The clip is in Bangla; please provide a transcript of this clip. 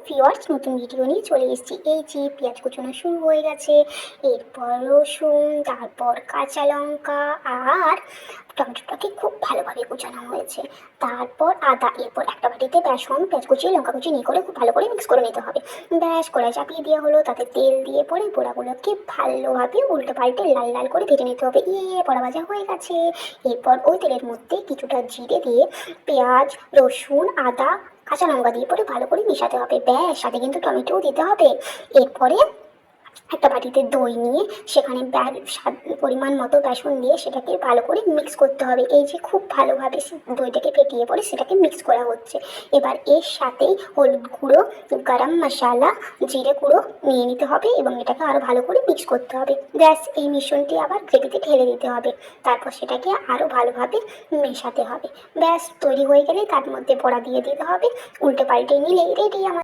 ভিউয়ার্স, নতুন ভিডিও নিয়ে চলে এসেছি। এই যে পেঁয়াজ কুচানো শুরু হয়ে গেছে, এরপর রসুন, তারপর কাঁচা লঙ্কা আর টমেটোটাকে খুব ভালোভাবে কুচানো হয়েছে, তারপর আদা, এরপর একটা বাটিতে বেসন, পেঁয়াজ কুচি, লঙ্কা কুচি নিয়ে করে খুব ভালো করে মিক্স করে নিতে হবে। ব্যাস, কড়াই চাপিয়ে দেওয়া হলো, তাতে তেল দিয়ে পরে পোড়াগুলোকে ভালোভাবে উল্টে পাল্টে লাল লাল করে ভেজে নিতে হবে। পোড়া ভাজা হয়ে গেছে। এরপর ওই তেলের মধ্যে কিছুটা জিরে দিয়ে পেঁয়াজ, রসুন, আদা, কাঁচা লঙ্কা দিয়ে পরে ভালো করে মেশাতে হবে। ব্যাস, সাথে কিন্তু টমেটোও দিতে হবে। এরপরে একটা বাটিতে দই নিয়ে সেখানে স্বাদ পরিমাণ মতো বেসন দিয়ে সেটাকে ভালো করে মিক্স করতে হবে। এই যে খুব ভালোভাবে দইটাকে ফেটিয়ে পরে সেটাকে মিক্স করা হচ্ছে। এবার এর সাথেই হলুদ গুঁড়ো, গরম মশলা, জিরে গুঁড়ো নিয়ে নিতে হবে এবং এটাকে আরও ভালো করে মিক্স করতে হবে। ব্যাস, এই মিশ্রণটি আবার গ্রেভিতে ঢেলে দিতে হবে। তারপর সেটাকে আরও ভালোভাবে মেশাতে হবে। ব্যাস, তৈরি হয়ে গেলে তার মধ্যে বড়া দিয়ে দিতে হবে। উল্টে পাল্টে নিলেই রেডি আমার।